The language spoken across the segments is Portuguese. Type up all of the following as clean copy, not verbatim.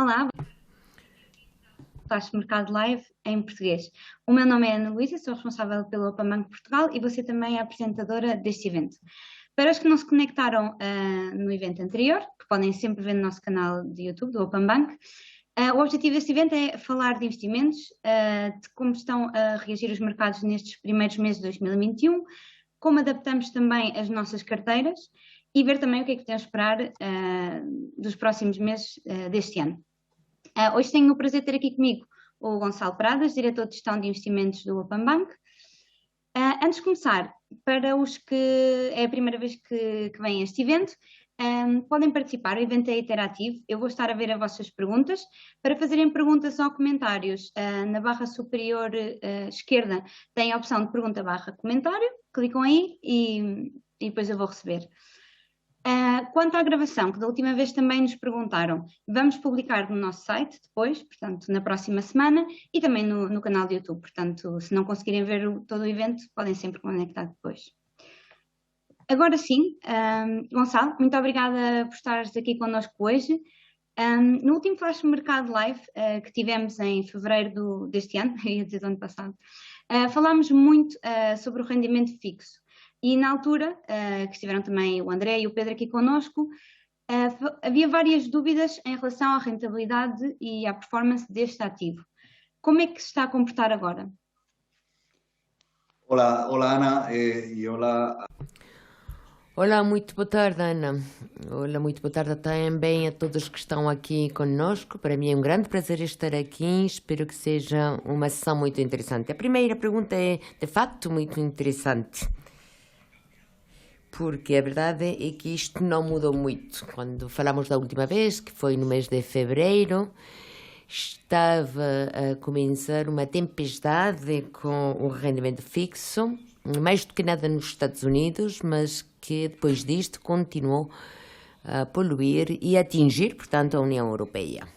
Olá, faz Mercado Live em português. O meu nome é Ana Luísa, sou responsável pelo Open Bank Portugal e você também é a apresentadora deste evento. Para os que não se conectaram no evento anterior, que podem sempre ver no nosso canal de YouTube do Open Bank, o objetivo deste evento é falar de investimentos, de como estão a reagir os mercados nestes primeiros meses de 2021, como adaptamos também as nossas carteiras e ver também o que é que podemos esperar dos próximos meses deste ano. Hoje tenho o prazer de ter aqui comigo o Gonçalo Pradas, diretor de gestão de investimentos do Open Bank. Antes de começar, para os que é a primeira vez que vêm a este evento, podem participar, o evento é interativo, eu vou estar a ver as vossas perguntas. Para fazerem perguntas ou comentários, na barra superior esquerda tem a opção de pergunta barra comentário, clicam aí e depois eu vou receber. Quanto à gravação, que da última vez também nos perguntaram, vamos publicar no nosso site depois, portanto na próxima semana, e também no canal de YouTube, portanto se não conseguirem ver todo o evento, podem sempre conectar depois. Agora sim, Gonçalo, muito obrigada por estares aqui connosco hoje. No último Flash Mercado Live que tivemos em fevereiro deste ano, ia dizer do ano passado, falámos muito sobre o rendimento fixo. E na altura, que estiveram também o André e o Pedro aqui connosco, havia várias dúvidas em relação à rentabilidade e à performance deste ativo. Como é que se está a comportar agora? Olá, Ana, e olá. Olá, muito boa tarde, Ana. Olá, muito boa tarde também a todos que estão aqui conosco. Para mim é um grande prazer estar aqui. Espero que seja uma sessão muito interessante. A primeira pergunta é, de facto, muito interessante. Porque a verdade é que isto não mudou muito. Quando falamos da última vez, que foi no mês de fevereiro, estava a começar uma tempestade com o rendimento fixo, mais do que nada nos Estados Unidos, mas que depois disto continuou a poluir e atingir, portanto, a União Europeia.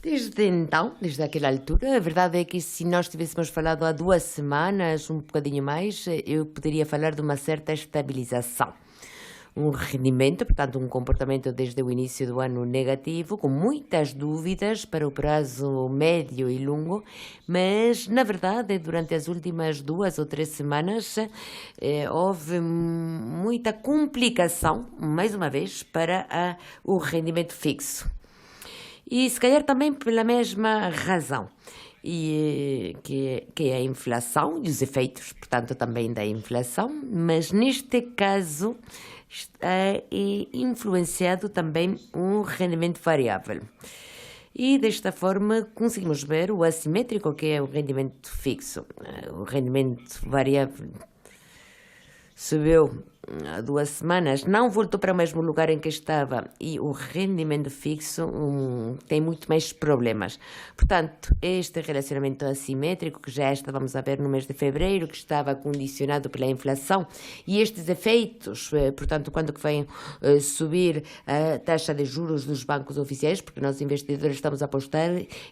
Desde então, desde aquela altura, a verdade é que se nós tivéssemos falado há 2 semanas, um bocadinho mais, eu poderia falar de uma certa estabilização. Um rendimento, portanto, um comportamento desde o início do ano negativo, com muitas dúvidas para o prazo médio e longo, mas, na verdade, durante as últimas 2 ou 3 semanas, houve muita complicação, mais uma vez, para o rendimento fixo. E se calhar também pela mesma razão, que é a inflação e os efeitos, portanto, também da inflação, mas neste caso é influenciado também um rendimento variável. E desta forma conseguimos ver o assimétrico, que é o rendimento fixo. O rendimento variável subiu há 2 semanas, não voltou para o mesmo lugar em que estava e o rendimento fixo tem muito mais problemas. Portanto, este relacionamento assimétrico que já estávamos a ver no mês de fevereiro, que estava condicionado pela inflação e estes efeitos, portanto, quando que vem subir a taxa de juros dos bancos oficiais, porque nós investidores estamos a apostar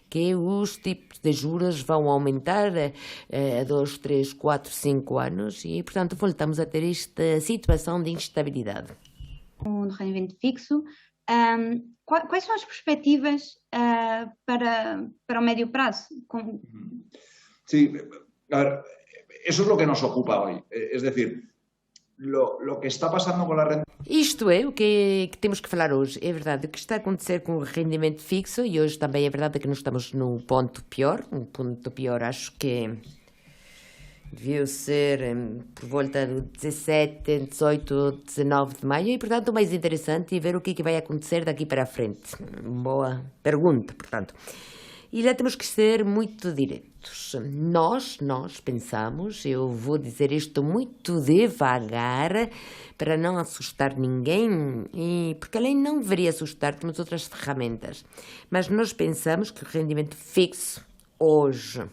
que os tipos de juros vão aumentar a 2, 3, 4, 5 anos e, portanto, voltamos a ter esta situação de instabilidade. No rendimento fixo, quais são as perspectivas para o médio prazo? Sí, a ver, eso es lo que nos ocupa hoy. Es decir, lo que está pasando con la renta. Isto é o que temos que falar hoje. É verdade o que está a acontecer com o rendimento fixo e hoje também é verdade que nós estamos num ponto pior. Um ponto pior, acho que devia ser por volta do 17, 18, 19 de maio e, portanto, o mais interessante é ver o que vai acontecer daqui para a frente. Boa pergunta, portanto. E lá temos que ser muito diretos. Nós pensamos, eu vou dizer isto muito devagar, para não assustar ninguém, porque além não deveria assustar, temos outras ferramentas. Mas nós pensamos que o rendimento fixo, hoje,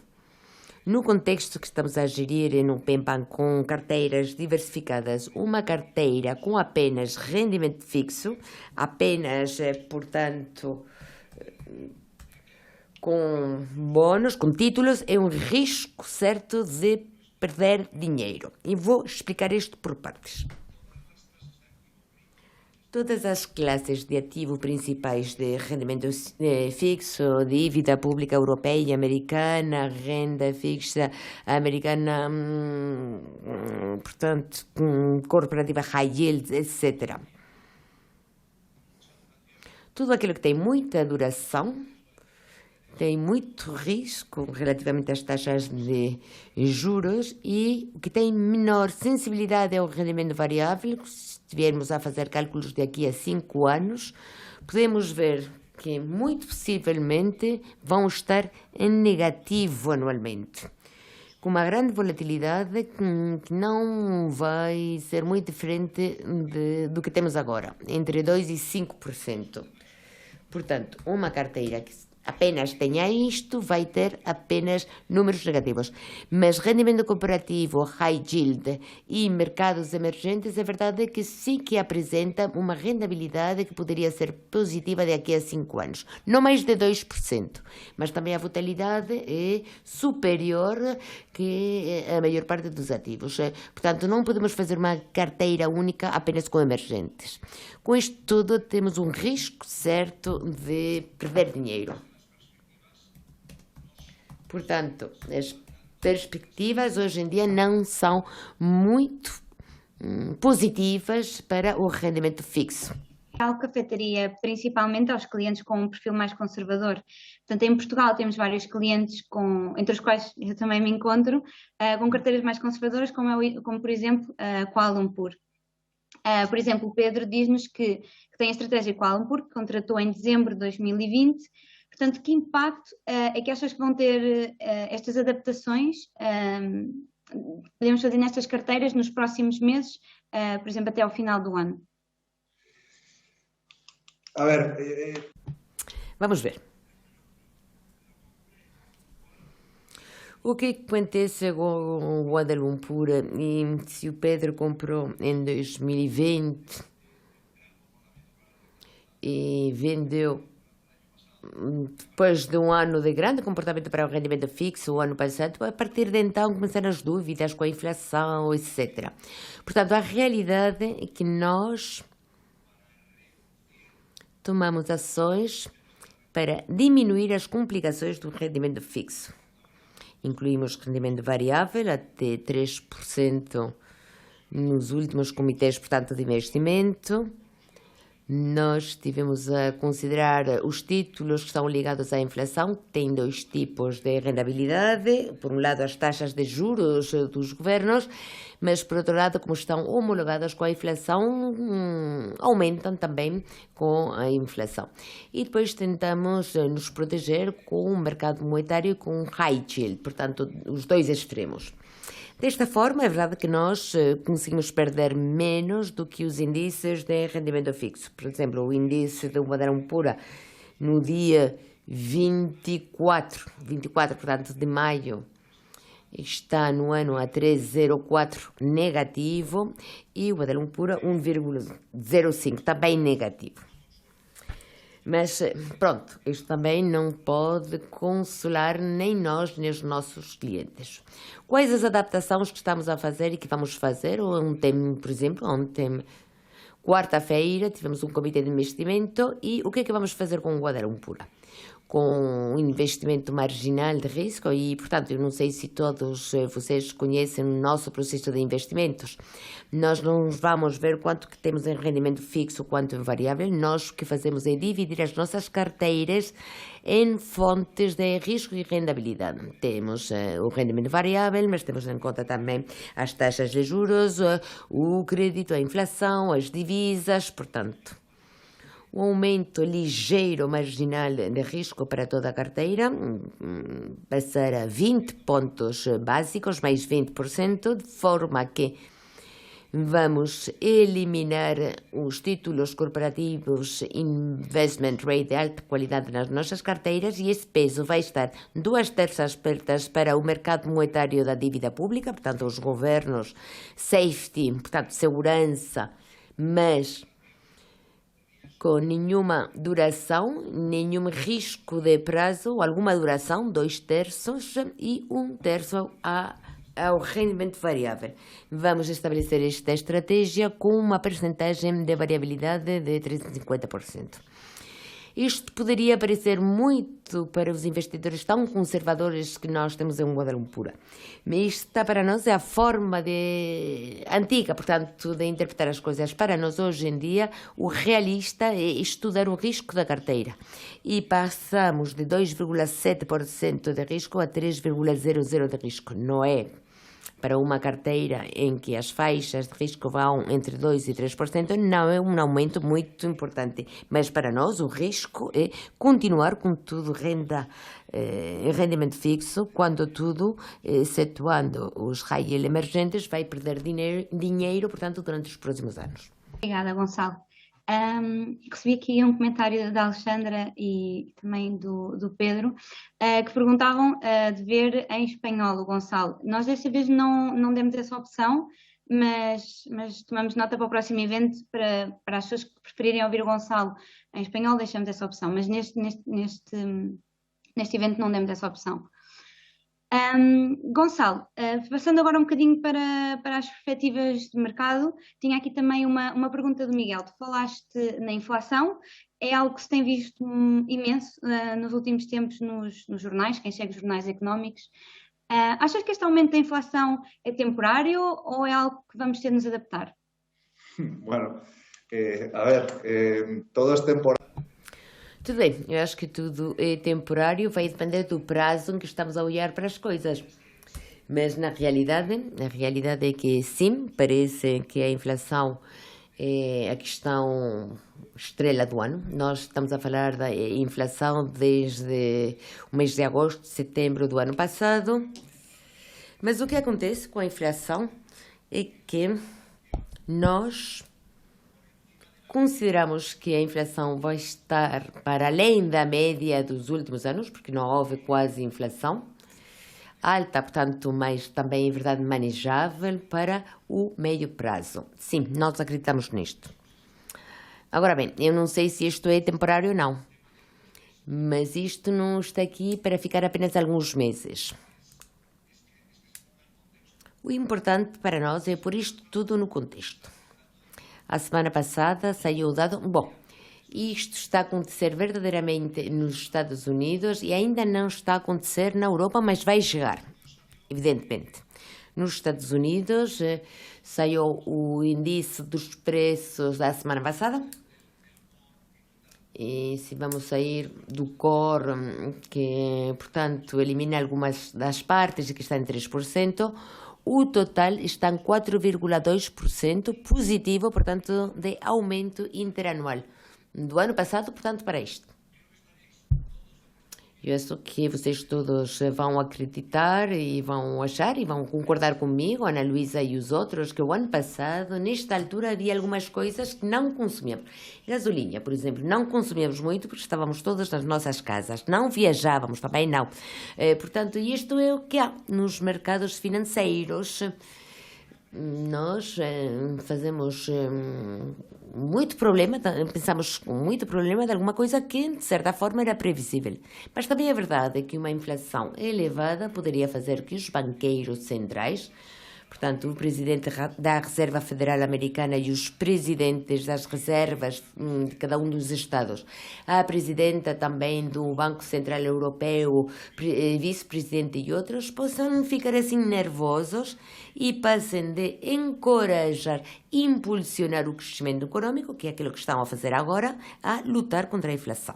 no contexto que estamos a gerir no PEMPAN com carteiras diversificadas, uma carteira com apenas rendimento fixo, apenas, portanto, com bônus, com títulos, é um risco certo de perder dinheiro. E vou explicar isto por partes. Todas as classes de ativo principais de rendimento fixo, dívida pública europeia e americana, renda fixa americana, portanto, corporativa high yield, etc. Tudo aquilo que tem muita duração tem muito risco relativamente às taxas de juros e o que tem menor sensibilidade ao rendimento variável. Se estivermos a fazer cálculos de aqui a 5 anos, podemos ver que muito possivelmente vão estar em negativo anualmente, com uma grande volatilidade que não vai ser muito diferente do que temos agora, entre 2% e 5%. Portanto, uma carteira que apenas tenha isto, vai ter apenas números negativos. Mas rendimento corporativo, high yield e mercados emergentes, é verdade que sim que apresenta uma rentabilidade que poderia ser positiva daqui a 5 anos. Não mais de 2%, mas também a volatilidade é superior que a maior parte dos ativos. Portanto, não podemos fazer uma carteira única apenas com emergentes. Com isto tudo, temos um risco certo de perder dinheiro. Portanto, as perspectivas hoje em dia não são muito positivas para o rendimento fixo. A cafeteria principalmente aos clientes com um perfil mais conservador. Portanto, em Portugal temos vários clientes, entre os quais eu também me encontro, com carteiras mais conservadoras, como por exemplo, Kuala Lumpur. Por exemplo, o Pedro diz-nos que tem a estratégia Kuala Lumpur, que contratou em dezembro de 2020. Portanto, que impacto é que achas que vão ter estas adaptações podemos fazer nestas carteiras nos próximos meses, por exemplo, até ao final do ano? A ver... Vamos ver. O que acontece com o Kuala Lumpur e se o Pedro comprou em 2020 e vendeu depois de um ano de grande comportamento para o rendimento fixo, o ano passado, a partir de então começaram as dúvidas com a inflação, etc. Portanto, a realidade é que nós tomamos ações para diminuir as complicações do rendimento fixo. Incluímos rendimento variável até 3% nos últimos comitês, portanto, de investimento. Nós tivemos a considerar os títulos que estão ligados à inflação, que têm 2 tipos de rentabilidade. Por um lado, as taxas de juros dos governos, mas, por outro lado, como estão homologadas com a inflação, aumentam também com a inflação. E depois tentamos nos proteger com o mercado monetário e com high yield, portanto, os 2 extremos. Desta forma, é verdade que nós conseguimos perder menos do que os índices de rendimento fixo. Por exemplo, o índice de Kuala Lumpur no dia 24, portanto, de maio, está no ano a 3,04 negativo e o Kuala Lumpur 1,05, também negativo. Mas, pronto, isto também não pode consolar nem nós, nem os nossos clientes. Quais as adaptações que estamos a fazer e que vamos fazer? Ontem, por exemplo, quarta-feira, tivemos um comitê de investimento e o que é que vamos fazer com o Kuala Lumpur? Com um investimento marginal de risco e, portanto, eu não sei se todos vocês conhecem o nosso processo de investimentos. Nós não vamos ver quanto que temos em rendimento fixo, quanto em variável. Nós o que fazemos é dividir as nossas carteiras em fontes de risco e rentabilidade. Temos o rendimento variável, mas temos em conta também as taxas de juros, o crédito, a inflação, as divisas, portanto... Um aumento ligeiro marginal de risco para toda a carteira, passar a 20 pontos básicos, mais 20%, de forma que vamos eliminar os títulos corporativos investment grade de alta qualidade nas nossas carteiras e esse peso vai estar 2/3 pertas para o mercado monetário da dívida pública, portanto, os governos, safety, portanto, segurança, mas com nenhuma duração, nenhum risco de prazo, alguma duração, 2/3 e 1/3 a ao rendimento variável. Vamos estabelecer esta estratégia com uma percentagem de variabilidade de 350%. Isto poderia parecer muito para os investidores tão conservadores que nós temos em Kuala Lumpur. Mas esta para nós é a forma antiga, portanto, de interpretar as coisas. Para nós, hoje em dia, o realista é estudar o risco da carteira. E passamos de 2,7% de risco a 3,00% de risco. Não é para uma carteira em que as faixas de risco vão entre 2% e 3%, não é um aumento muito importante. Mas para nós o risco é continuar com tudo rendimento fixo, quando tudo, excetuando os high yield emergentes, vai perder dinheiro, portanto, durante os próximos anos. Obrigada, Gonçalo. Recebi aqui um comentário da Alexandra e também do Pedro, que perguntavam de ver em espanhol o Gonçalo. Nós desta vez não demos essa opção, mas tomamos nota para o próximo evento, para as pessoas que preferirem ouvir o Gonçalo em espanhol, deixamos essa opção, mas neste evento não demos essa opção. Gonçalo, passando agora um bocadinho para as perspectivas de mercado, tinha aqui também uma pergunta do Miguel. Tu falaste na inflação, é algo que se tem visto imenso nos últimos tempos nos jornais, quem segue os jornais económicos. Achas que este aumento da inflação é temporário ou é algo que vamos ter de nos adaptar? Bueno, a ver, todo es temporal. Tudo bem, eu acho que tudo é temporário, vai depender do prazo em que estamos a olhar para as coisas. Mas na realidade é que sim, parece que a inflação é a questão estrela do ano. Nós estamos a falar da inflação desde o mês de agosto, setembro do ano passado. Mas o que acontece com a inflação é que nós consideramos que a inflação vai estar para além da média dos últimos anos, porque não houve quase inflação alta, portanto, mas também é verdade manejável para o médio prazo. Sim, nós acreditamos nisto. Agora bem, eu não sei se isto é temporário ou não, mas isto não está aqui para ficar apenas alguns meses. O importante para nós é pôr isto tudo no contexto. A semana passada saiu o dado. Bom, isto está a acontecer verdadeiramente nos Estados Unidos e ainda não está a acontecer na Europa, mas vai chegar, evidentemente. Nos Estados Unidos saiu o índice dos preços da semana passada. E se vamos sair do core, que, portanto, elimina algumas das partes e que está em 3%, o total está em 4,2% positivo, portanto, de aumento interanual do ano passado, portanto, para este. Eu acho que vocês todos vão acreditar e vão achar e vão concordar comigo, Ana Luísa e os outros, que o ano passado, nesta altura, havia algumas coisas que não consumíamos. Gasolina, por exemplo, não consumíamos muito porque estávamos todos nas nossas casas. Não viajávamos, também não. Portanto, isto é o que há nos mercados financeiros. Nós fazemos muito problema, pensamos com muito problema de alguma coisa que, de certa forma, era previsível. Mas também é verdade que uma inflação elevada poderia fazer que os banqueiros centrais, portanto, o presidente da Reserva Federal Americana e os presidentes das reservas de cada um dos estados, a presidenta também do Banco Central Europeu, vice-presidente e outros, possam ficar assim nervosos e passem de encorajar, impulsionar o crescimento econômico, que é aquilo que estão a fazer agora, a lutar contra a inflação.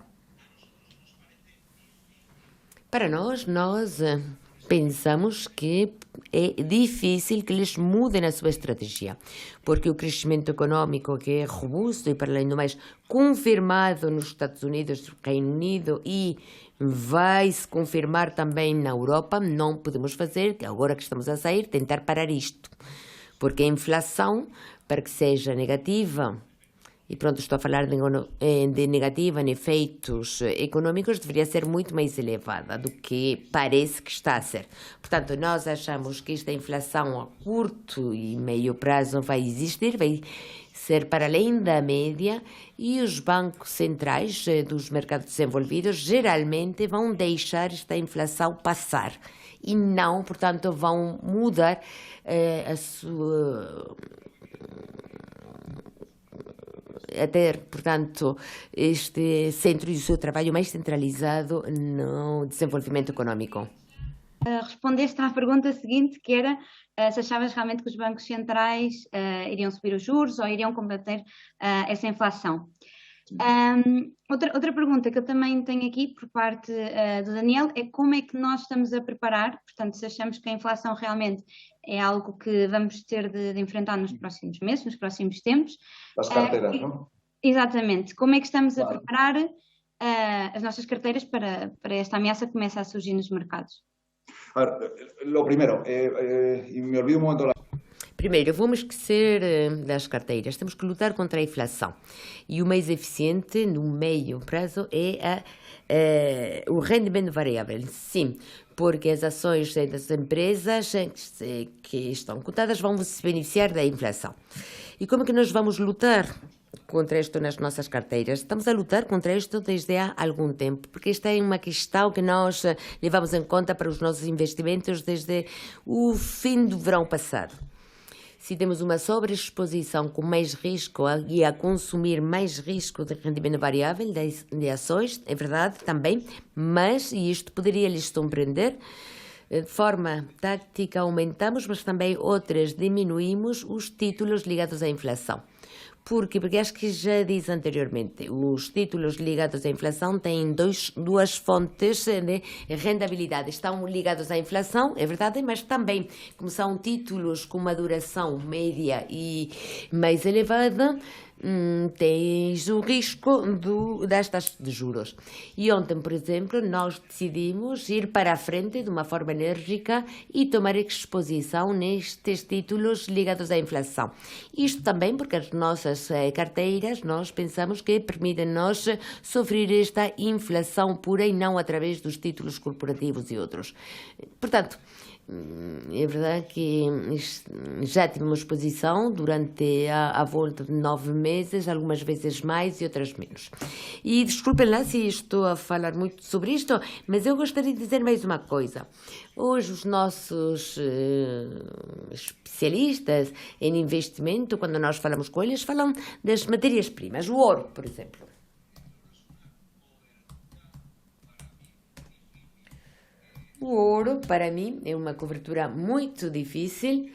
Para nós pensamos que é difícil que eles mudem a sua estratégia, porque o crescimento econômico, que é robusto e, para além do mais, confirmado nos Estados Unidos, Reino Unido e vai se confirmar também na Europa, não podemos fazer, que agora que estamos a sair, tentar parar isto, porque a inflação, para que seja negativa, e pronto, estou a falar de negativa em efeitos econômicos, deveria ser muito mais elevada do que parece que está a ser. Portanto, nós achamos que esta inflação a curto e meio prazo vai existir, vai ser para além da média, e os bancos centrais dos mercados desenvolvidos geralmente vão deixar esta inflação passar e não, portanto, vão mudar a sua... a ter, portanto, este centro e o seu trabalho mais centralizado no desenvolvimento econômico. Respondeste à pergunta seguinte, que era se achavas realmente que os bancos centrais iriam subir os juros ou iriam combater essa inflação. Outra pergunta que eu também tenho aqui por parte do Daniel é como é que nós estamos a preparar, portanto, se achamos que a inflação realmente é algo que vamos ter de enfrentar nos próximos meses, nos próximos tempos. As carteiras, não? Exatamente. Como é que estamos a preparar as nossas carteiras para esta ameaça que começa a surgir nos mercados? A ver, lo primero, y me olvido un momento. Primeiro, vamos esquecer das carteiras. Temos que lutar contra a inflação. E o mais eficiente, no meio prazo, é o rendimento variável. Sim, porque as ações das empresas que estão cotadas vão se beneficiar da inflação. E como é que nós vamos lutar contra isto nas nossas carteiras? Estamos a lutar contra isto desde há algum tempo, porque esta é uma questão que nós levamos em conta para os nossos investimentos desde o fim do verão passado. Se temos uma sobreexposição com mais risco e a consumir mais risco de rendimento variável de ações, é verdade também, mas, e isto poderia lhes surpreender, de forma tática aumentamos, mas também outras diminuímos os títulos ligados à inflação. Por quê? Porque acho que já disse anteriormente, os títulos ligados à inflação têm duas fontes de rentabilidade. Estão ligados à inflação, é verdade, mas também, como são títulos com uma duração média e mais elevada, tens o risco das taxas de juros. E ontem, por exemplo, nós decidimos ir para a frente de uma forma enérgica e tomar exposição nestes títulos ligados à inflação. Isto também porque as nossas carteiras, nós pensamos que permitem-nos sofrer esta inflação pura e não através dos títulos corporativos e outros. Portanto, é verdade que já tivemos exposição durante a volta de 9 meses, algumas vezes mais e outras menos. E desculpem lá se estou a falar muito sobre isto, mas eu gostaria de dizer mais uma coisa. Hoje os nossos especialistas em investimento, quando nós falamos com eles, falam das matérias-primas, o ouro, por exemplo. O ouro, para mim, é uma cobertura muito difícil.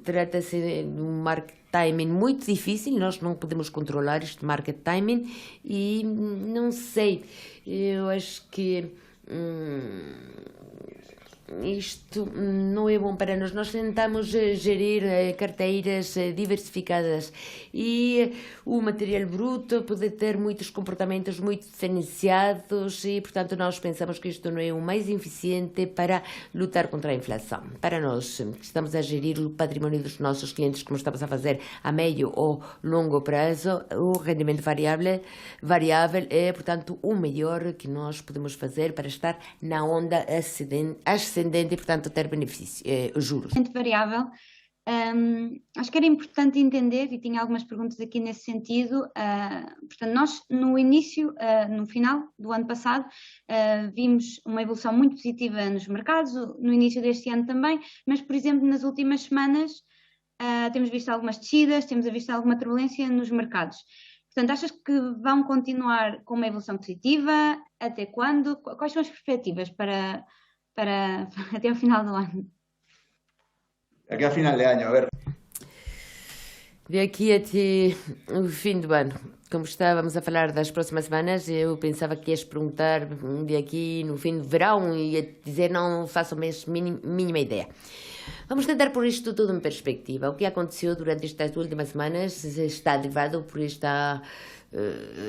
Trata-se de um market timing muito difícil. Nós não podemos controlar este market timing. E não sei, eu acho que isto não é bom para nós. Nós tentamos gerir carteiras diversificadas e o material bruto pode ter muitos comportamentos muito diferenciados e, portanto, nós pensamos que isto não é o mais eficiente para lutar contra a inflação. Para nós, que estamos a gerir o património dos nossos clientes, como estamos a fazer a médio ou longo prazo, o rendimento variável é, portanto, o melhor que nós podemos fazer para estar na onda ascendente e, portanto, ter benefício, juros. Variável. Acho que era importante entender, e tinha algumas perguntas aqui nesse sentido. Portanto, nós no início, no final do ano passado, vimos uma evolução muito positiva nos mercados, no início deste ano também, mas, por exemplo, nas últimas semanas temos visto algumas descidas, temos visto alguma turbulência nos mercados. Portanto, achas que vão continuar com uma evolução positiva? Até quando? Quais são as perspectivas para até o final do ano? Aqui a final de ano, a ver. De aqui até o fim do ano, como estávamos a falar das próximas semanas, eu pensava que ias perguntar de aqui no fim do verão e ia dizer não faço a mínima ideia. Vamos tentar pôr isto tudo em perspectiva. O que aconteceu durante estas últimas semanas está derivado por esta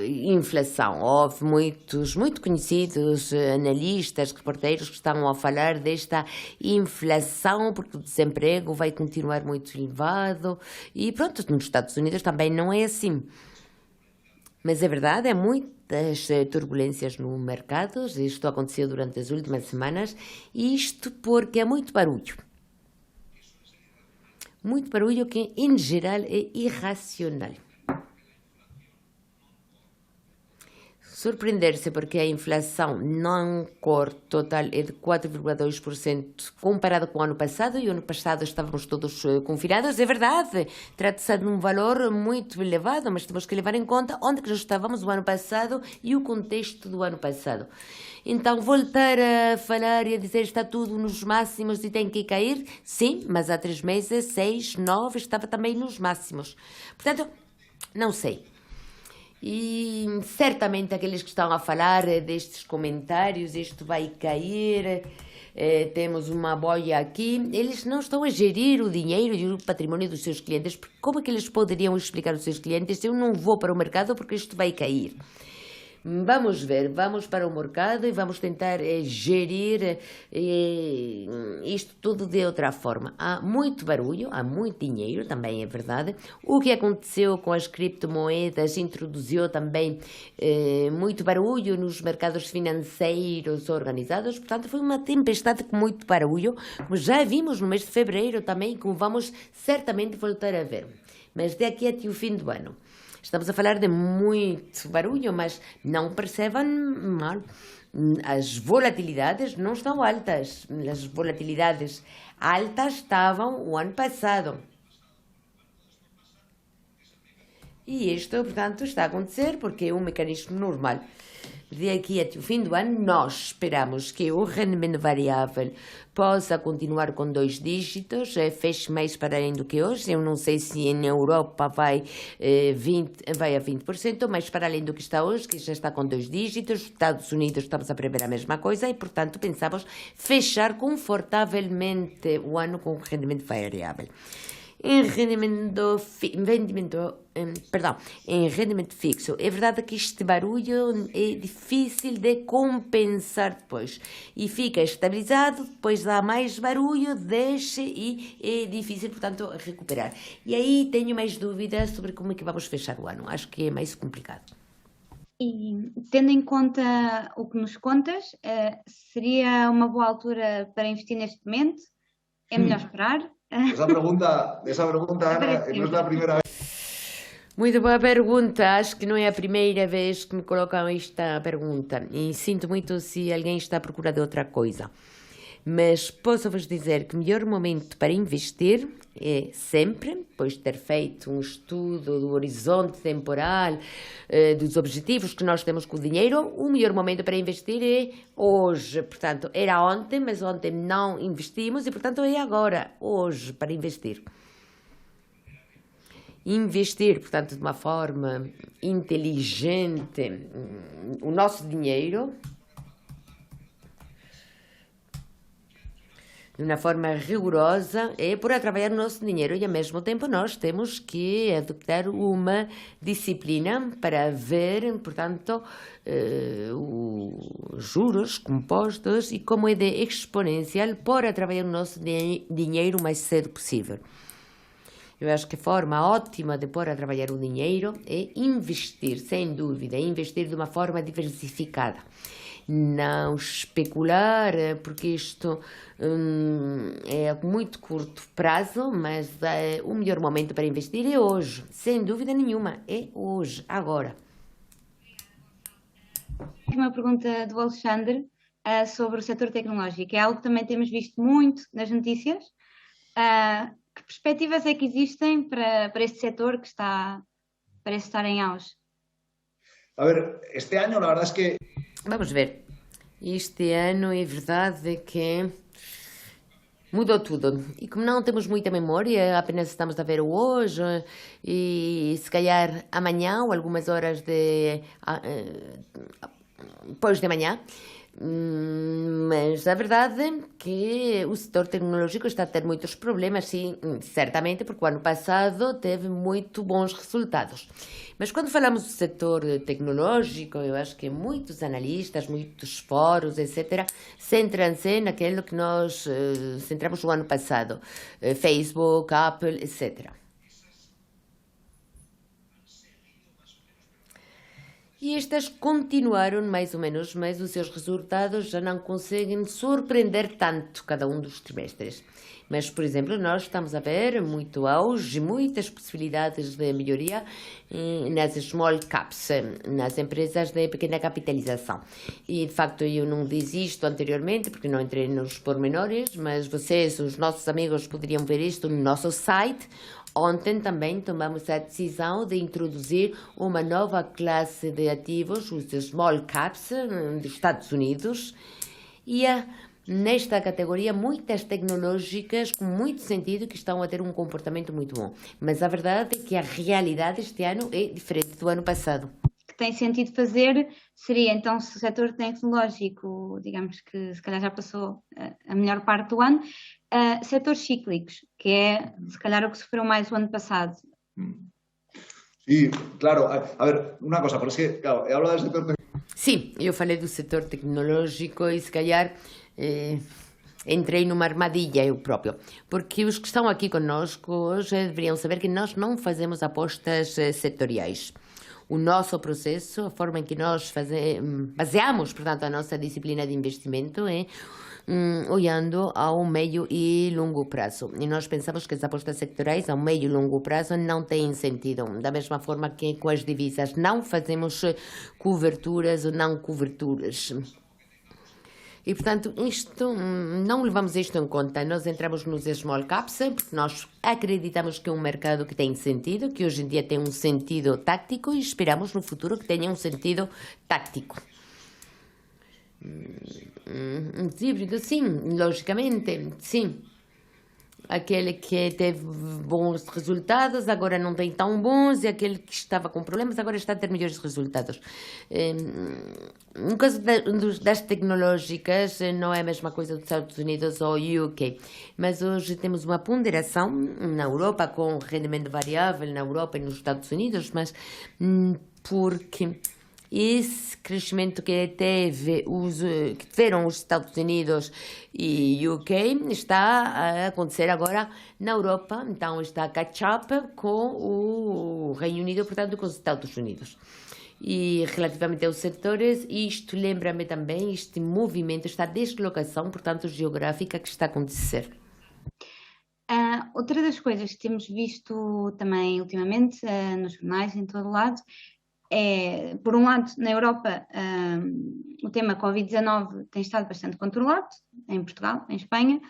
inflação. Houve muito conhecidos analistas, reporteiros que estão a falar desta inflação porque o desemprego vai continuar muito elevado e pronto, nos Estados Unidos também não é assim. Mas é verdade, há muitas turbulências no mercado, isto aconteceu durante as últimas semanas, e isto porque há muito barulho. Muito barulho que, em geral, é irracional. surpreender-se porque a inflação não core total é de 4,2% comparado com o ano passado, e o ano passado estávamos todos confinados. É verdade, trata-se de um valor muito elevado, mas temos que levar em conta onde que já estávamos o ano passado e o contexto do ano passado. Então, voltar a falar e a dizer está tudo nos máximos e tem que cair, sim, mas há 3 meses, 6, 9, estava também nos máximos. Portanto, não sei. E certamente aqueles que estão a falar destes comentários, isto vai cair, temos uma bolha aqui, eles não estão a gerir o dinheiro e o patrimônio dos seus clientes, porque como é que eles poderiam explicar aos seus clientes: eu não vou para o mercado porque isto vai cair? Vamos ver, vamos para o mercado e vamos tentar gerir isto tudo de outra forma. Há muito barulho, há muito dinheiro, também é verdade. O que aconteceu com as criptomoedas introduziu também muito barulho nos mercados financeiros organizados. Portanto, foi uma tempestade com muito barulho, como já vimos no mês de fevereiro também, como vamos certamente voltar a ver. Mas daqui até o fim do ano. Estamos a falar de muito barulho, mas não percebam mal. As volatilidades não estão altas. As volatilidades altas estavam o ano passado. E isto, portanto, está a acontecer porque é um mecanismo normal. De aqui até o fim do ano, nós esperamos que o rendimento variável possa continuar com 2 dígitos, feche mais para além do que hoje. Eu não sei se na Europa vai a 20%, mais para além do que está hoje, que já está com 2 dígitos. Estados Unidos estamos a prever a mesma coisa e, portanto, pensamos fechar confortavelmente o ano com rendimento variável. Em rendimento fixo, é verdade que este barulho é difícil de compensar depois e fica estabilizado, depois dá mais barulho, desce e é difícil, portanto, recuperar. E aí tenho mais dúvidas sobre como é que vamos fechar o ano. Acho que é mais complicado. E tendo em conta o que nos contas, seria uma boa altura para investir neste momento? É melhor esperar? Esa pregunta, Ana, no es la primera vez. Muito boa pergunta. Acho que não é a primeira vez que me colocam esta pergunta e sinto muito se alguém está à procura de outra coisa. Mas posso-vos dizer que o melhor momento para investir é sempre, depois de ter feito um estudo do horizonte temporal, dos objetivos que nós temos com o dinheiro, o melhor momento para investir é hoje. Portanto, era ontem, mas ontem não investimos e, portanto, é agora, hoje, para investir. Investir, portanto, de uma forma inteligente o nosso dinheiro, de uma forma rigorosa, é por trabalhar o nosso dinheiro e, ao mesmo tempo, nós temos que adoptar uma disciplina para ver, portanto, os juros compostos e como é de exponencial para trabalhar o nosso dinheiro o mais cedo possível. Eu acho que a forma ótima de pôr a trabalhar o dinheiro é investir, sem dúvida, investir de uma forma diversificada. Não especular, porque isto é a muito curto prazo, mas o melhor momento para investir é hoje, sem dúvida nenhuma, é hoje, agora. Uma pergunta do Alexandre sobre o setor tecnológico, é algo que também temos visto muito nas notícias. Que perspectivas é que existem para este setor que parece estar em auge? A ver, este año la verdad es que... Vamos ver. Este ano é verdade que mudou tudo. E como não temos muita memória, apenas estamos a ver o hoje e se calhar amanhã ou algumas horas depois de manhã. Mas a verdade é que o setor tecnológico está a ter muitos problemas, sim, certamente, porque o ano passado teve muito bons resultados. Mas quando falamos do setor tecnológico, eu acho que muitos analistas, muitos fóruns, etc., centram-se naquilo que nós centramos no ano passado, Facebook, Apple, etc. E estas continuaram mais ou menos, mas os seus resultados já não conseguem surpreender tanto cada um dos trimestres. Mas, por exemplo, nós estamos a ver muito auge, muitas possibilidades de melhoria nas small caps, nas empresas de pequena capitalização. E, de facto, eu não disse isto anteriormente, porque não entrei nos pormenores, mas vocês, os nossos amigos, poderiam ver isto no nosso site. Ontem também tomamos a decisão de introduzir uma nova classe de ativos, os small caps, dos Estados Unidos, e nesta categoria muitas tecnológicas com muito sentido que estão a ter um comportamento muito bom. Mas a verdade é que a realidade este ano é diferente do ano passado. Que tem sentido fazer seria, então, se o setor tecnológico, digamos que se calhar já passou a melhor parte do ano, setores cíclicos, que é, se calhar, o que sofreu mais o ano passado. Sí, claro. A ver, una cosa, pero es que, claro, he hablado del sector tecnológico. Sim, eu falei do setor tecnológico e se calhar entrei numa armadilha eu próprio, porque os que estão aqui conosco hoje deveriam saber que nós não fazemos apostas setoriais. O nosso processo, a forma em que nós baseamos, portanto, a nossa disciplina de investimento é olhando ao meio e longo prazo. E nós pensamos que as apostas sectorais ao meio e longo prazo não têm sentido. Da mesma forma que com as divisas não fazemos coberturas ou não coberturas. E, portanto, não levamos isto em conta. Nós entramos nos small caps porque nós acreditamos que é um mercado que tem sentido, que hoje em dia tem um sentido tático e esperamos no futuro que tenha um sentido tático. Híbrido, sim, logicamente, sim. Aquele que teve bons resultados agora não tem tão bons, e aquele que estava com problemas agora está a ter melhores resultados. No caso das tecnológicas, não é a mesma coisa dos Estados Unidos ou UK, mas hoje temos uma ponderação na Europa com rendimento variável na Europa e nos Estados Unidos, mas porque esse crescimento que tiveram os Estados Unidos e UK está a acontecer agora na Europa, então está a catch-up com o Reino Unido, portanto com os Estados Unidos. E relativamente aos setores, isto lembra-me também este movimento, esta deslocação, portanto, geográfica que está a acontecer. Outra das coisas que temos visto também ultimamente nos jornais, em todo lado, é, por um lado, na Europa, o tema Covid-19 tem estado bastante controlado, em Portugal, em Espanha,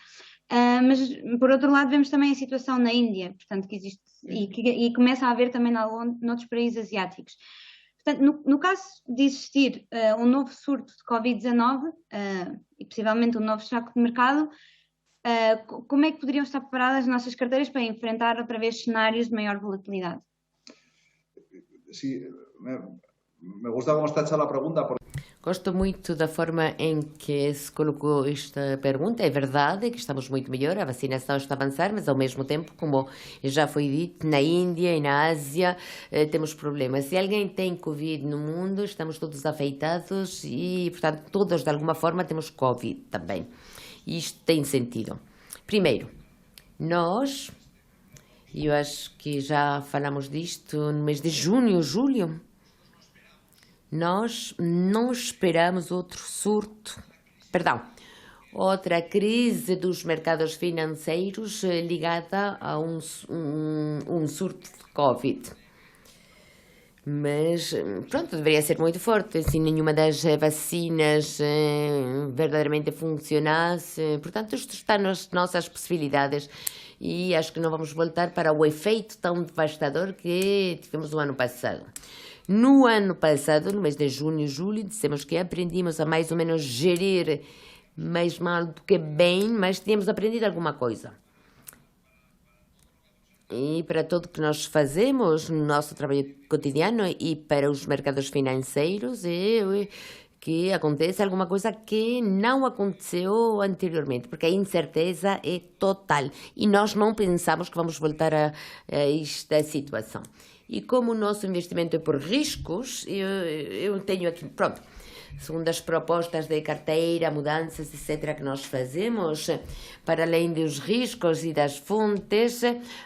mas, por outro lado, vemos também a situação na Índia, portanto, que existe e começa a haver também noutros países asiáticos. Portanto, no caso de existir um novo surto de Covid-19 e possivelmente um novo choque de mercado, como é que poderiam estar preparadas as nossas carteiras para enfrentar outra vez cenários de maior volatilidade? Sí, me gusta cómo está hecha la pregunta. Gosto muito da forma em que se colocou esta pergunta. É verdade que estamos muito melhor, a vacinação está a avançar, mas ao mesmo tempo, como já foi dito, na Índia e na Ásia temos problemas. Se alguém tem Covid no mundo, estamos todos afetados e, portanto, todos de alguma forma temos Covid também. E isto tem sentido. Primeiro, nós, eu acho que já falamos disto no mês de junho, julho, nós não esperamos outra crise dos mercados financeiros ligada a um surto de Covid. Mas, pronto, deveria ser muito forte se nenhuma das vacinas verdadeiramente funcionasse. Portanto, isto está nas nossas possibilidades e acho que não vamos voltar para o efeito tão devastador que tivemos no ano passado. No ano passado, no mês de junho e julho, dissemos que aprendimos a mais ou menos gerir mais mal do que bem, mas tínhamos aprendido alguma coisa. E para tudo que nós fazemos no nosso trabalho cotidiano e para os mercados financeiros, que acontece alguma coisa que não aconteceu anteriormente, porque a incerteza é total e nós não pensamos que vamos voltar a esta situação. E como o nosso investimento é por riscos, eu tenho aqui, pronto, segundo as propostas de carteira, mudanças, etc., que nós fazemos, para além dos riscos e das fontes,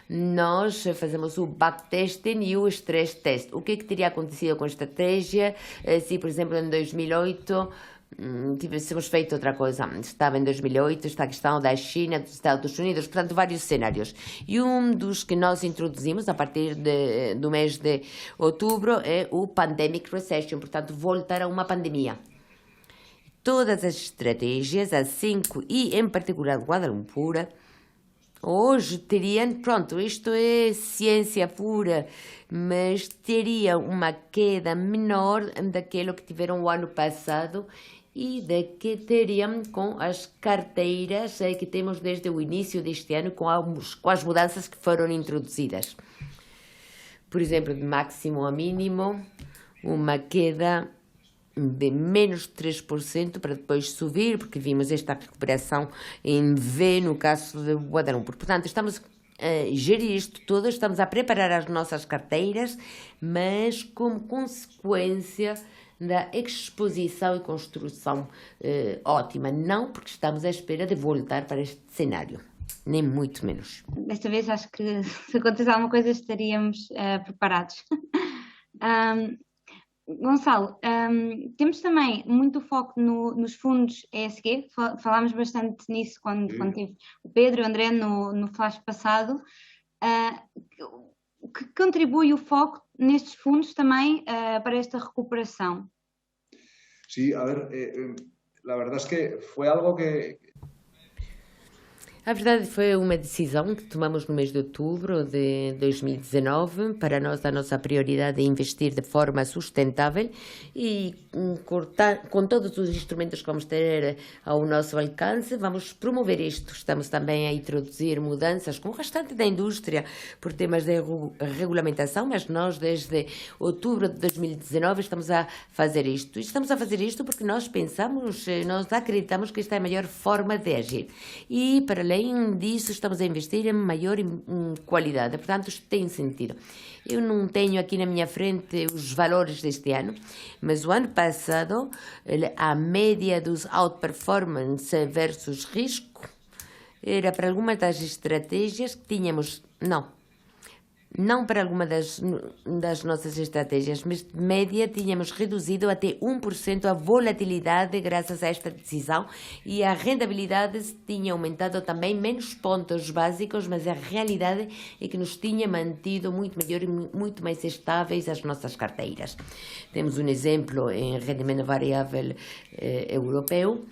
nós fazemos o backtesting e o stress test. O que é que teria acontecido com a estratégia se, por exemplo, em 2008 tivéssemos feito outra coisa? Estava em 2008 esta questão da China, dos Estados Unidos, portanto, vários cenários. E um dos que nós introduzimos a partir do mês de outubro é o Pandemic Recession, portanto, voltar a uma pandemia. Todas as estratégias, as 5 e, em particular, Kuala Lumpur, hoje teriam, pronto, isto é ciência pura, mas teria uma queda menor daquilo que tiveram o ano passado e da que teriam com as carteiras que temos desde o início deste ano, com as mudanças que foram introduzidas. Por exemplo, de máximo a mínimo, uma queda de menos 3% para depois subir, porque vimos esta recuperação em V no caso de Kuala Lumpur. Portanto, estamos a gerir isto tudo, estamos a preparar as nossas carteiras, mas como consequência da exposição e construção ótima, não porque estamos à espera de voltar para este cenário, nem muito menos. Desta vez acho que se acontecer alguma coisa estaríamos preparados. Gonçalo, temos também muito foco nos fundos ESG, falámos bastante nisso quando tive o Pedro e o André no flash passado. Que contribui o foco nestes fundos também para esta recuperação? Sí, a ver, la verdad es que fue algo que... A verdade foi uma decisão que tomamos no mês de outubro de 2019. Para nós, a nossa prioridade é investir de forma sustentável e com todos os instrumentos que vamos ter ao nosso alcance, vamos promover isto. Estamos também a introduzir mudanças com o restante da indústria por temas de regulamentação, mas nós, desde outubro de 2019, estamos a fazer isto. Estamos a fazer isto porque nós pensamos, nós acreditamos que esta é a melhor forma de agir. E, para além disso, estamos a investir em maior qualidade. Portanto, isto tem sentido. Eu não tenho aqui na minha frente os valores deste ano, mas o ano passado, a média dos outperformance versus risco era para algumas das estratégias que tínhamos, não para alguma das nossas estratégias, mas de média tínhamos reduzido até 1% a volatilidade graças a esta decisão e a rentabilidade tinha aumentado também menos pontos básicos, mas a realidade é que nos tinha mantido muito melhor e muito mais estáveis as nossas carteiras. Temos um exemplo em rendimento variável europeu,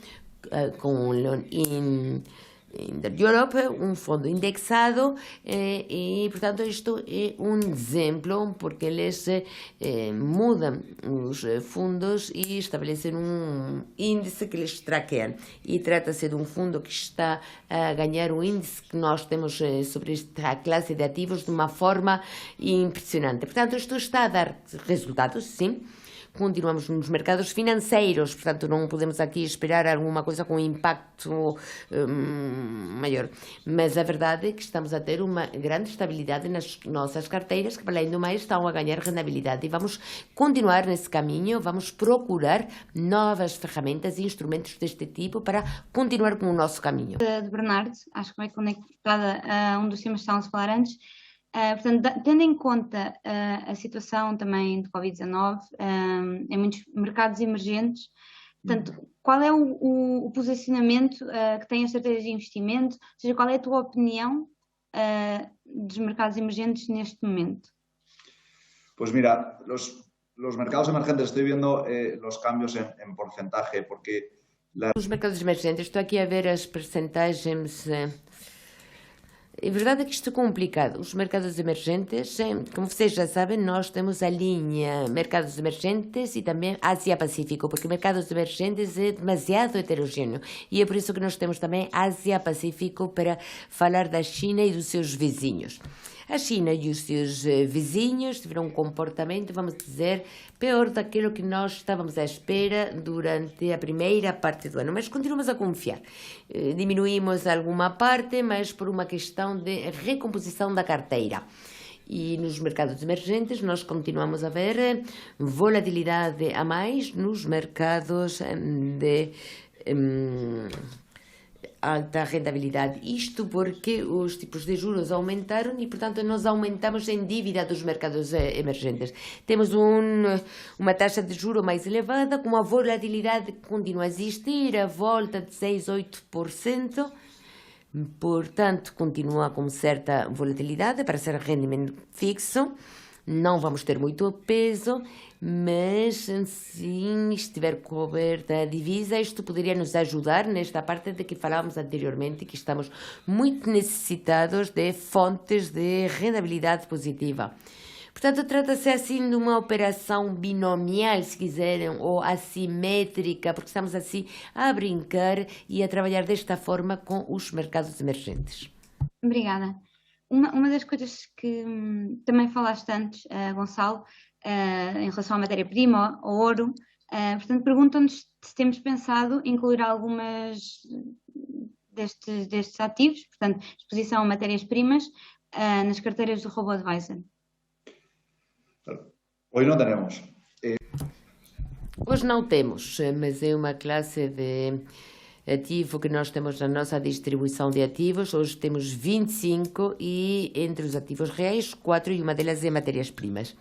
com o Lean in Europe, um fundo indexado e, portanto, isto é um exemplo porque eles mudam os fundos e estabelecem um índice que eles traqueiam. E trata-se de um fundo que está a ganhar o índice que nós temos sobre esta classe de ativos de uma forma impressionante. Portanto, isto está a dar resultados, sim. Continuamos nos mercados financeiros, portanto não podemos aqui esperar alguma coisa com impacto maior. Mas a verdade é que estamos a ter uma grande estabilidade nas nossas carteiras, que, além do mais, estão a ganhar rentabilidade. E vamos continuar nesse caminho, vamos procurar novas ferramentas e instrumentos deste tipo para continuar com o nosso caminho. De Bernardo, acho que vai conectada a um dos temas que estávamos a falar antes. Portanto, tendo em conta a situação também de Covid-19 em muitos mercados emergentes, portanto, qual é o posicionamento que tem a estratégia de investimento? Ou seja, qual é a tua opinião dos mercados emergentes neste momento? Pues mira, los mercados emergentes estoy viendo los cambios en porcentaje, porque... Os mercados emergentes, estou aqui a ver as percentagens... É verdade que isto é complicado. Os mercados emergentes, como vocês já sabem, nós temos a linha mercados emergentes e também Ásia-Pacífico, porque mercados emergentes é demasiado heterogêneo. E é por isso que nós temos também Ásia-Pacífico para falar da China e dos seus vizinhos. A China e os seus vizinhos tiveram um comportamento, vamos dizer, pior daquilo que nós estávamos à espera durante a primeira parte do ano, mas continuamos a confiar. Diminuímos alguma parte, mas por uma questão de recomposição da carteira. E nos mercados emergentes nós continuamos a ver volatilidade a mais nos mercados de alta rentabilidade. Isto porque os tipos de juros aumentaram e, portanto, nós aumentamos em dívida dos mercados emergentes. Temos uma taxa de juros mais elevada, com uma volatilidade que continua a existir, a volta de 6, 8%. Portanto, continua com certa volatilidade para ser rendimento fixo. Não vamos ter muito peso, mas se estiver coberta a divisa, isto poderia nos ajudar nesta parte de que falávamos anteriormente, que estamos muito necessitados de fontes de rentabilidade positiva. Portanto, trata-se assim de uma operação binomial, se quiserem, ou assimétrica, porque estamos assim a brincar e a trabalhar desta forma com os mercados emergentes. Obrigada. Uma das coisas que também falaste antes, Gonçalo, em relação à matéria-prima, ao ouro, portanto, perguntam-nos se temos pensado incluir algumas destes ativos, portanto, exposição a matérias-primas, nas carteiras do Robo-Advisor. Hoje não temos. Hoje não temos, mas é uma classe de ativo que nós temos na nossa distribuição de ativos. Hoje temos 25 e entre os ativos reais, 4 e uma delas é matérias-primas.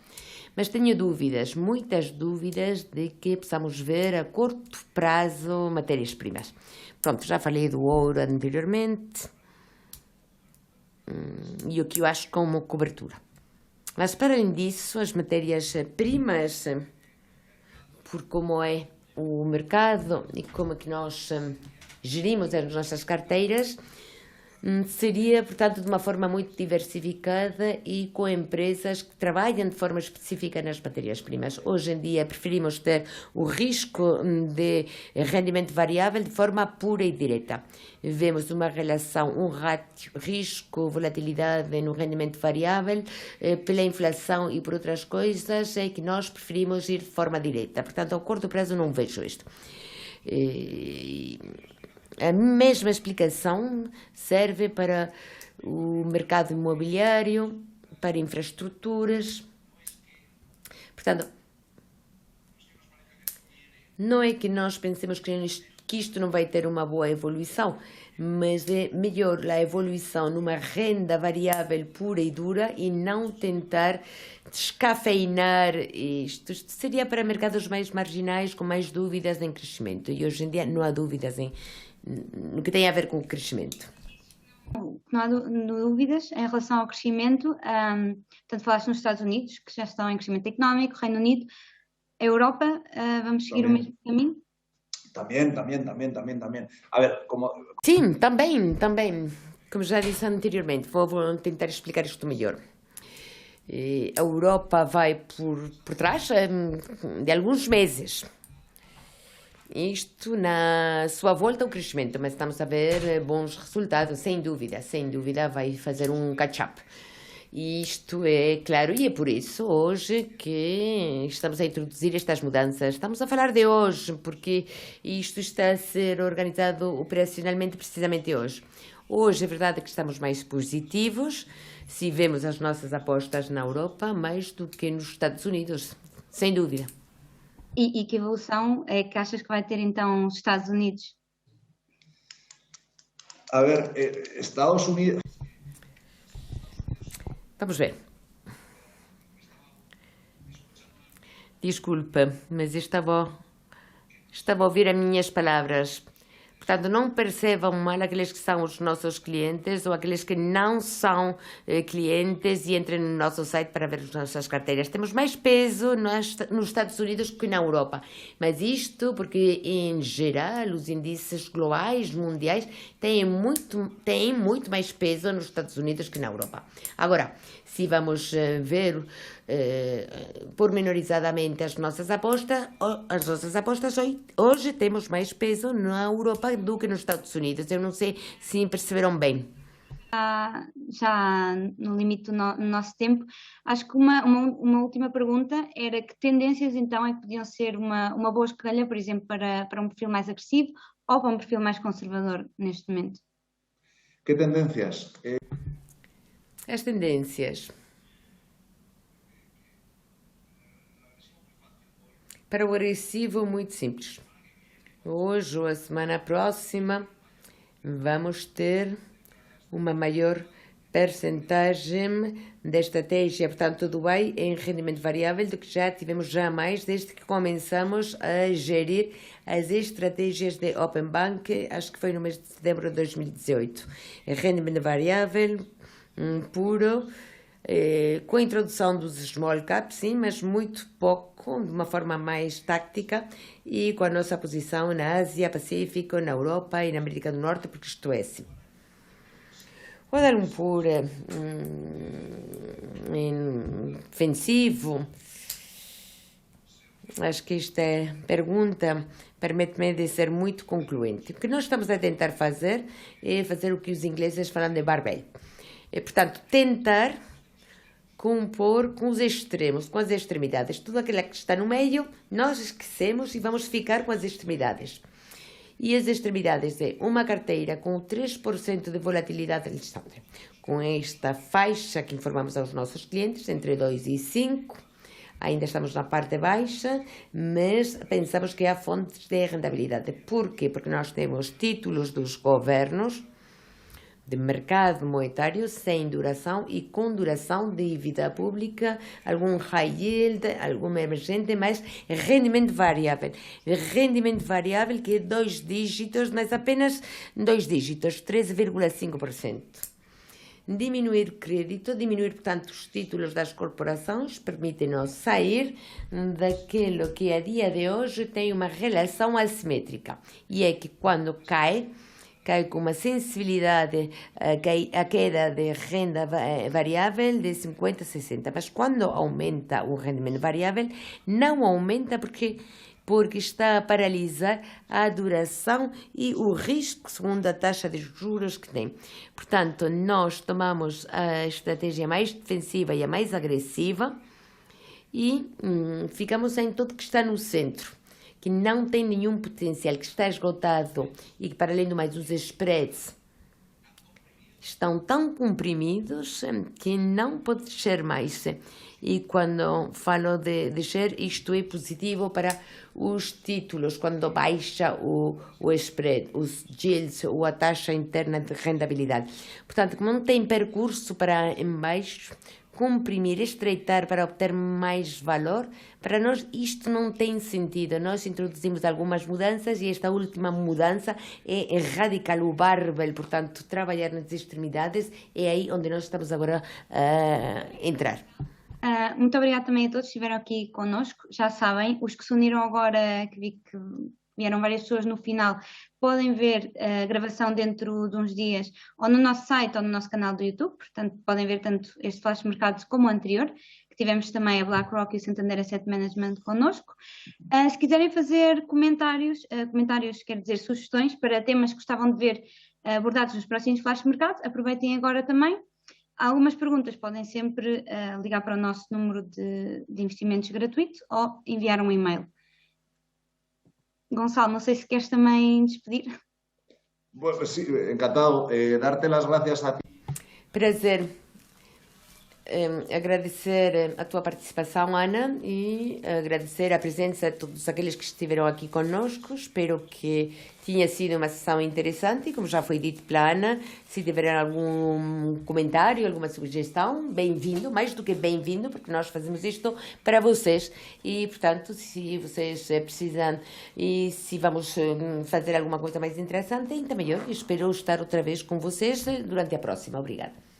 Mas tenho dúvidas, muitas dúvidas de que possamos ver a curto prazo matérias-primas. Pronto, já falei do ouro anteriormente e o que eu acho como cobertura. Mas para além disso, as matérias-primas, por como é o mercado e como é que nós gerimos as nossas carteiras, seria, portanto, de uma forma muito diversificada e com empresas que trabalham de forma específica nas matérias-primas. Hoje em dia preferimos ter o risco de rendimento variável de forma pura e direta. Vemos uma relação, um ratio risco-volatilidade no rendimento variável pela inflação e por outras coisas, é que nós preferimos ir de forma direta. Portanto, ao curto prazo não vejo isto. A mesma explicação serve para o mercado imobiliário, para infraestruturas. Portanto, não é que nós pensemos que isto não vai ter uma boa evolução, mas é melhor a evolução numa renda variável pura e dura e não tentar descafeinar isto. Isto seria para mercados mais marginais, com mais dúvidas em crescimento. E hoje em dia não há dúvidas no que tem a ver com o crescimento. Não há dúvidas em relação ao crescimento. Tanto falaste nos Estados Unidos, que já estão em crescimento económico, Reino Unido, a Europa, vamos seguir También. o mesmo caminho? También. A ver, como... Sim, também. Como já disse anteriormente, vou tentar explicar isto melhor. A Europa vai por trás de alguns meses. Isto na sua volta ao crescimento, mas estamos a ver bons resultados, sem dúvida vai fazer um catch-up. Isto é claro, e é por isso hoje que estamos a introduzir estas mudanças. Estamos a falar de hoje, porque isto está a ser organizado operacionalmente precisamente hoje. Hoje é verdade que estamos mais positivos, se vemos as nossas apostas na Europa, mais do que nos Estados Unidos, sem dúvida. E que evolução é que achas que vai ter então os Estados Unidos? A ver, Estados Unidos... Vamos ver. Desculpa, mas estava a ouvir as minhas palavras. Portanto, não percebam mal aqueles que são os nossos clientes ou aqueles que não são clientes e entrem no nosso site para ver as nossas carteiras. Temos mais peso nos Estados Unidos que na Europa. Mas isto porque, em geral, os índices globais, mundiais, têm muito mais peso nos Estados Unidos que na Europa. Agora, se vamos ver pormenorizadamente as nossas apostas hoje temos mais peso na Europa do que nos Estados Unidos. Eu não sei se perceberam bem. Já no limite do nosso tempo, acho que uma última pergunta era que tendências então é que podiam ser uma boa escolha, por exemplo, para um perfil mais agressivo ou para um perfil mais conservador neste momento? Que tendências? As tendências. Para o agressivo, muito simples. Hoje ou a semana próxima vamos ter uma maior percentagem da estratégia, portanto, do BEI em rendimento variável do que já tivemos jamais desde que começamos a gerir as estratégias de Open Bank, acho que foi no mês de setembro de 2018. Rendimento variável puro, com a introdução dos small caps, sim, mas muito pouco, de uma forma mais tática e com a nossa posição na Ásia, Pacífico, na Europa e na América do Norte, porque isto é assim. Vou dar um puro defensivo. Acho que esta pergunta permite-me de ser muito concluente. O que nós estamos a tentar fazer é fazer o que os ingleses falam de barbell. Portanto, tentar compor com os extremos, com as extremidades. Tudo aquilo que está no meio, nós esquecemos e vamos ficar com as extremidades. E as extremidades é uma carteira com 3% de volatilidade, Alexandre, com esta faixa que informamos aos nossos clientes, entre 2 e 5, ainda estamos na parte baixa, mas pensamos que há fontes de rentabilidade. Por quê? Porque nós temos títulos dos governos, de mercado monetário sem duração e com duração de dívida pública, algum high yield, algum emergente, mas rendimento variável. Rendimento variável que é 2 dígitos, mas apenas 2 dígitos, 13,5%. Diminuir o crédito, diminuir, portanto, os títulos das corporações, permite-nos sair daquilo que a dia de hoje tem uma relação assimétrica. E é que quando cai com uma sensibilidade a queda de renda variável de 50 a 60, mas quando aumenta o rendimento variável, não aumenta porque está a paralisar a duração e o risco segundo a taxa de juros que tem. Portanto, nós tomamos a estratégia mais defensiva e a mais agressiva e ficamos em tudo que está no centro, que não tem nenhum potencial, que está esgotado e que, para além do mais, os spreads estão tão comprimidos que não pode descer mais. E quando falo de descer, isto é positivo para os títulos, quando baixa o spread, os yields ou a taxa interna de rentabilidade. Portanto, como não tem percurso para embaixo, comprimir, estreitar para obter mais valor, para nós isto não tem sentido. Nós introduzimos algumas mudanças e esta última mudança é radical, o barbell, portanto, trabalhar nas extremidades, é aí onde nós estamos agora a entrar. Muito obrigada também a todos que estiveram aqui connosco. Já sabem, os que se uniram agora, que vi que vieram várias pessoas no final, podem ver a gravação dentro de uns dias ou no nosso site ou no nosso canal do YouTube, portanto podem ver tanto este Flash de Mercados como o anterior, que tivemos também a BlackRock e o Santander Asset Management connosco. Se quiserem fazer comentários quer dizer sugestões para temas que gostavam de ver abordados nos próximos Flash de Mercados, aproveitem agora também. Algumas perguntas podem sempre ligar para o nosso número de investimentos gratuito ou enviar um e-mail. Gonçalo, não sei se queres também despedir. Bueno, sí, encantado. Darte las gracias a ti. Prazer. Agradecer a tua participação, Ana, e agradecer a presença de todos aqueles que estiveram aqui conosco. Espero que tenha sido uma sessão interessante e, como já foi dito pela Ana, se tiverem algum comentário, alguma sugestão, bem-vindo, mais do que bem-vindo, porque nós fazemos isto para vocês e, portanto, se vocês precisam e se vamos fazer alguma coisa mais interessante, ainda melhor. Espero estar outra vez com vocês durante a próxima. Obrigada.